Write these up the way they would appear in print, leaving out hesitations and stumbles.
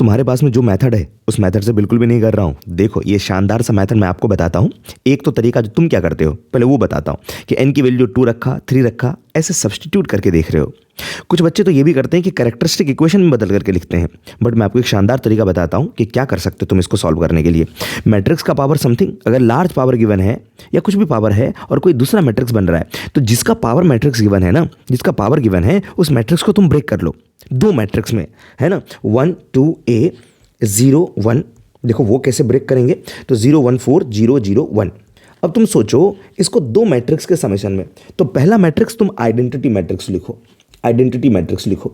तुम्हारे पास में जो मेथड है उस मेथड से बिल्कुल भी नहीं कर रहा हूँ। देखो ये शानदार सा मेथड मैं आपको बताता हूँ। एक तो तरीका जो तुम क्या करते हो पहले वो बताता हूँ कि n की वैल्यू 2 रखा 3 रखा ऐसे सब्स्टिट्यूट करके देख रहे हो। कुछ बच्चे तो ये भी करते हैं कि कैरेक्टरिस्टिक इक्वेशन में बदल करके लिखते हैं। बट मैं आपको एक शानदार तरीका बताता हूँ कि क्या कर सकते हो तुम इसको सॉल्व करने के लिए। मैट्रिक्स का पावर समथिंग अगर लार्ज पावर गिवन है या कुछ भी पावर है और कोई दूसरा मैट्रिक्स बन रहा है तो जिसका पावर मैट्रिक्स गिवन है ना, जिसका पावर गिवन है उस मैट्रिक्स को तुम ब्रेक कर लो। दो मैट्रिक्स में है ना 1 2 a 0 1। देखो वो कैसे ब्रेक करेंगे तो 0 1 4 0 0 1। अब तुम सोचो इसको दो मैट्रिक्स के समेशन में, तो पहला मैट्रिक्स तुम आइडेंटिटी मैट्रिक्स लिखो, आइडेंटिटी मैट्रिक्स लिखो,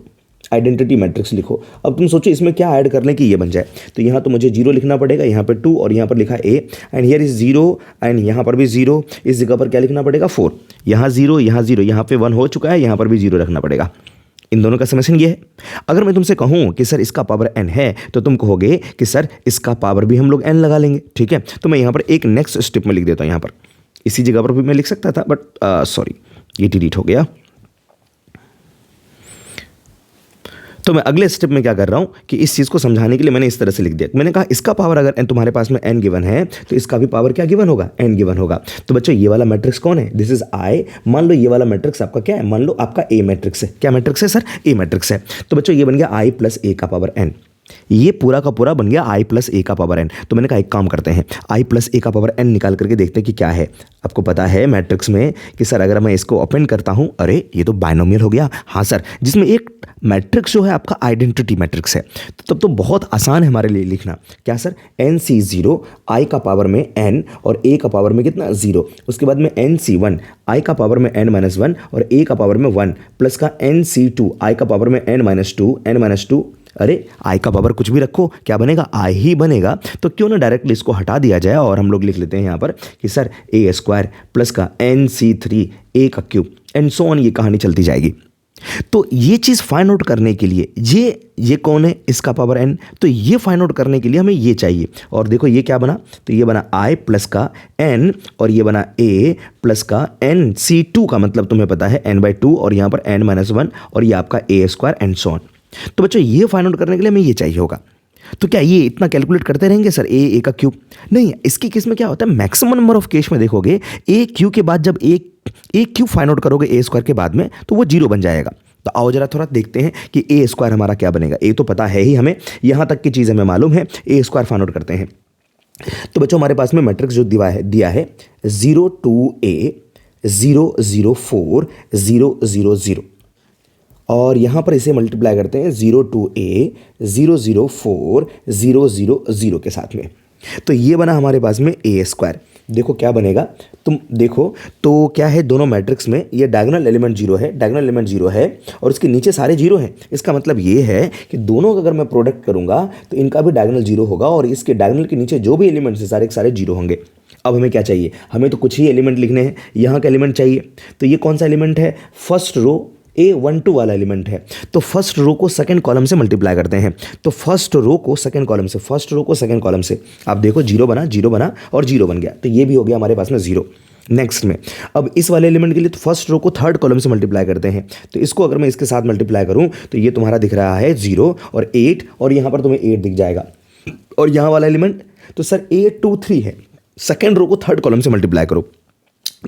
आइडेंटिटी मैट्रिक्स लिखो। अब तुम सोचो इसमें क्या ऐड कर लें कि ये बन जाए। तो यहाँ तो मुझे 0 लिखना पड़ेगा, यहाँ पे 2 और यहाँ पर लिखा a and here is 0 and यहाँ पर भी 0। इस जगह पर क्या लिखना पड़ेगा 4, यहाँ 0 यहाँ 0, यहाँ पे 1 हो चुका है, यहाँ पर भी 0 रखना पड़ेगा। इन दोनों का समेशन ये है। अगर मैं तुमसे कहूँ कि सर इसका पावर n है तो तुम कहोगे कि सर इसका पावर भी हम लोग n लगा लेंगे। ठीक है, तो मैं यहाँ पर एक नेक्स्ट स्टेप में लिख देता हूँ। यहाँ पर इसी जगह पर भी मैं लिख सकता था बट सॉरी ये डिलीट हो गया। तो मैं अगले स्टेप में क्या कर रहा हूँ कि इस चीज़ को समझाने के लिए मैंने इस तरह से लिख दिया। मैंने कहा इसका पावर अगर n तुम्हारे पास में n गिवन है तो इसका भी पावर क्या गिवन होगा, n गिवन होगा। तो बच्चों ये वाला मैट्रिक्स कौन है, दिस इज I। मान लो ये वाला मैट्रिक्स आपका क्या है, मान लो आपका A मैट्रिक्स है। क्या मैट्रिक्स है सर, A मैट्रिक्स है। तो बच्चों ये बन गया I प्लस A का पावर n। ये पूरा का पूरा बन गया I प्लस A का पावर n। तो मैंने कहा एक काम करते हैं I प्लस A का पावर n निकाल करके देखते हैं कि क्या है। आपको पता है मैट्रिक्स में कि सर अगर मैं इसको ओपन करता हूं, अरे ये तो बाइनोमियल हो गया। हाँ सर, जिसमें एक मैट्रिक्स जो है आपका आइडेंटिटी मैट्रिक्स है, तो तब तो बहुत आसान है हमारे लिए लिखना। क्या सर, NC0 I का पावर में n और A का पावर में कितना 0, उसके बाद में NC1 I का पावर में n-1 और A का पावर में 1 प्लस का NC2 I का पावर में n-2। अरे I का पावर कुछ भी रखो क्या बनेगा, I ही बनेगा। तो क्यों ना डायरेक्टली इसको हटा दिया जाए और हम लोग लिख लेते हैं यहाँ पर कि सर A² प्लस का NC3 A का क्यूब एंड सो ऑन, ये कहानी चलती जाएगी। तो ये चीज़ फाइंड आउट करने के लिए ये कौन है, इसका पावर n, तो ये फाइंड आउट करने के लिए हमें ये चाहिए। और देखो ये क्या बना, तो ये बना I प्लस का n और ये बना A प्लस का NC2 का मतलब तुम्हें पता है n/2 और यहाँ पर n-1 और ये आपका A² एंड सो ऑन। तो बच्चों ये फाइंड आउट करने के लिए हमें ये चाहिए होगा। तो क्या ये इतना कैलकुलेट करते रहेंगे सर A का क्यूब, नहीं। इसकी केस में क्या होता है, मैक्सिमम नंबर ऑफ केस में देखोगे A क्यू के बाद जब A क्यूब फाइंड आउट करोगे A² के बाद में तो वो 0 बन जाएगा। तो आओ जरा थोड़ा देखते हैं कि A² हमारा क्या बनेगा। A तो पता है ही हमें, यहाँ तक की चीज़ हमें मालूम है, A² फाइंड आउट करते हैं। तो बच्चों हमारे पास में मैट्रिक्स जो दिया है 0 2 a 0 0 4 0 0 0 और यहाँ पर इसे मल्टीप्लाई करते हैं 0 2 a 0 0 4 0 0 0 के साथ में। तो ये बना हमारे पास में A²। देखो क्या बनेगा, तुम देखो तो क्या है, दोनों मैट्रिक्स में ये डायगोनल एलिमेंट 0 है, डायगोनल एलिमेंट 0 है और इसके नीचे सारे 0 हैं। इसका मतलब ये है कि दोनों का अगर मैं प्रोडक्ट करूंगा तो इनका भी डायगोनल 0 होगा और इसके डायगोनल के नीचे जो भी एलिमेंट्स हैं सारे के सारे 0 होंगे। अब हमें क्या चाहिए, हमें तो कुछ ही एलिमेंट लिखने हैं, यहाँ का एलिमेंट चाहिए। तो ये कौन सा एलिमेंट है, फर्स्ट रो A12 वाला एलिमेंट है। तो फर्स्ट रो को सेकंड कॉलम से मल्टीप्लाई करते हैं। तो फर्स्ट रो को सेकंड कॉलम से, फर्स्ट रो को सेकंड कॉलम से, आप देखो 0 बना और 0 बन गया। तो ये भी हो गया हमारे पास में 0। नेक्स्ट में अब इस वाले एलिमेंट के लिए तो फर्स्ट रो को थर्ड कॉलम से मल्टीप्लाई करते हैं। तो इसको अगर मैं इसके साथ मल्टीप्लाई करूं तो ये तुम्हारा दिख रहा है 0 और 8 और यहाँ पर तुम्हें 8 दिख जाएगा। और यहाँ वाला एलिमेंट तो सर A23 है, सेकेंड रो को थर्ड कॉलम से मल्टीप्लाई करो।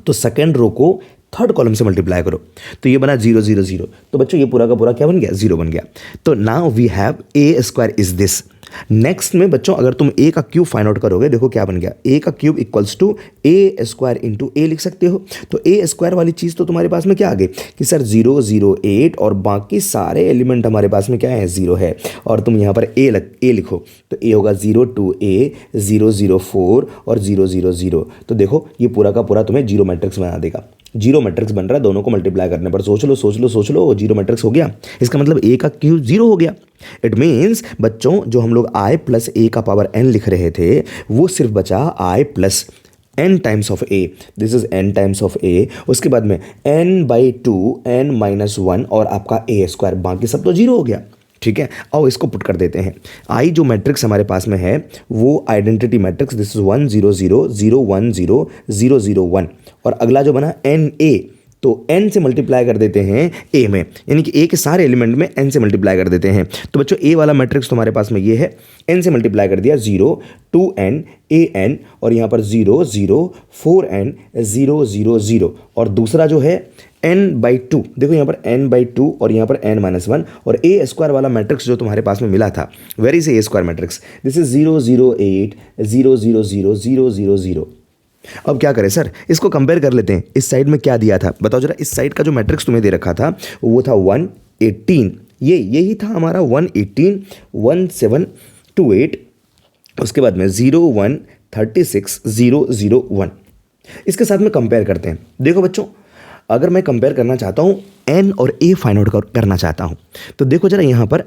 तो सेकेंड रो को थर्ड कॉलम से मल्टीप्लाई करो तो ये बना 0 0 0। तो बच्चों ये पूरा का पूरा क्या बन गया, 0 बन गया। तो now we have A² is this. Next में बच्चों अगर तुम A का क्यूब फाइंड आउट करोगे, देखो क्या बन गया, A का cube equals to A² into A लिख सकते हो। तो A² वाली चीज़ तो तुम्हारे पास में क्या आ गई कि सर 0 0 8 और बाकी सारे एलिमेंट हमारे पास में क्या है, 0 है। और तुम यहाँ पर A लिखो तो A होगा 0 2 a 0 0 4 और 0 0 0। तो देखो ये पूरा का पूरा तुम्हें 0 मैट्रिक्स बना देगा। 0 मैट्रिक्स बन रहा है दोनों को मल्टीप्लाई करने पर। सोच लो 0 मैट्रिक्स हो गया। इसका मतलब A का क्यूब 0 हो गया। इट मीन्स बच्चों जो हम लोग I प्लस A का पावर n लिख रहे थे वो सिर्फ बचा I plus n times of A। This is n times of A। उसके बाद में n/2 n-1 और आपका A², बाकी सब तो 0 हो गया। ठीक है, आओ इसको पुट कर देते हैं। I जो मैट्रिक्स हमारे पास में है वो आइडेंटिटी मैट्रिक्स, दिस इज 1 0 0 0 1 0 0 0 1 और अगला जो बना NA तो n से मल्टीप्लाई कर देते हैं a में, यानी कि a के सारे एलिमेंट में n से मल्टीप्लाई कर देते हैं। तो बच्चों a वाला मैट्रिक्स तुम्हारे पास में ये है, n से मल्टीप्लाई कर दिया 0 2n an और यहाँ पर 0 0 4n 0 0 0 और दूसरा जो है n/2, देखो यहाँ पर n/2 और यहाँ पर n-1 और a स्क्वायर वाला मैट्रिक्स जो तुम्हारे पास में मिला था, where is a square matrix, this is 0 0 8 0 0 0 0 0 0। अब क्या करें सर, इसको कंपेयर कर लेते हैं। इस साइड में क्या दिया था बताओ जरा, इस साइड का जो मैट्रिक्स तुम्हें दे रखा था वो था 118, यही था हमारा 118 1728, उसके बाद में 0 1 36 0 0 1। इसके साथ में कंपेयर करते हैं। देखो बच्चों, अगर मैं कंपेयर करना चाहता हूँ n और a फाइंड आउट करना चाहता हूँ, तो देखो जरा यहाँ पर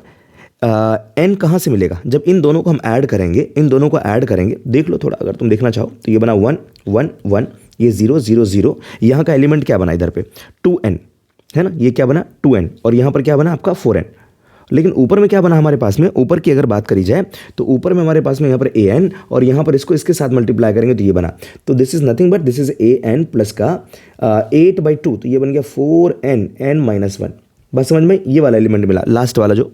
n कहाँ से मिलेगा, जब इन दोनों को हम ऐड करेंगे, इन दोनों को ऐड करेंगे, देख लो थोड़ा अगर तुम देखना चाहो तो ये बना 1 1 1, ये 0 0 0, यहाँ का एलिमेंट क्या बना इधर पे 2n है ना, ये क्या बना 2n और यहाँ पर क्या बना आपका 4n। लेकिन ऊपर में क्या बना हमारे पास में, ऊपर की अगर बात करी जाए तो ऊपर में हमारे पास में यहाँ पर an और यहाँ पर इसको इसके साथ मल्टीप्लाई करेंगे तो ये बना, तो this is nothing but this is an plus का 8/2, तो ये बन गया 4n n-1। बस समझ में, ये वाला एलिमेंट मिला, लास्ट वाला जो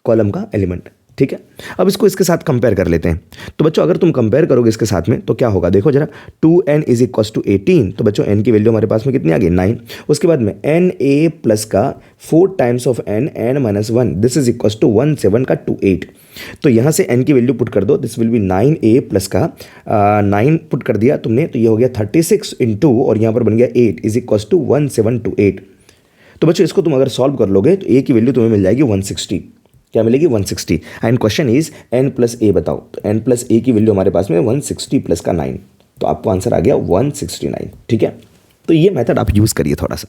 कॉलम का एलिमेंट, ठीक है। अब इसको इसके साथ कंपेयर कर लेते हैं। तो बच्चों अगर तुम कंपेयर करोगे इसके साथ में तो क्या होगा, देखो जरा 2n इज इक्वल्स टू 18, तो बच्चों n की वैल्यू हमारे पास में कितनी आ गई 9। उसके बाद में na प्लस का 4 times of n n-1, this is equals to 17 का 28। तो यहाँ से n की वैल्यू पुट कर दो, this will be 9a plus का 9 पुट कर दिया तुमने, तो ये हो गया 36 इंटू और यहाँ पर बन गया 8 इज इक्वल्स टू 1728। तो बच्चों इसको तुम अगर सॉल्व कर लोगे तो a की वैल्यू तुम्हें मिल जाएगी 160, क्या मिलेगी 160। And question is n plus a बताओ, तो n प्लस a की वैल्यू हमारे पास में 160 प्लस का 9, तो आपको आंसर आ गया 169, ठीक है। तो ये मेथड आप यूज़ करिए थोड़ा सा।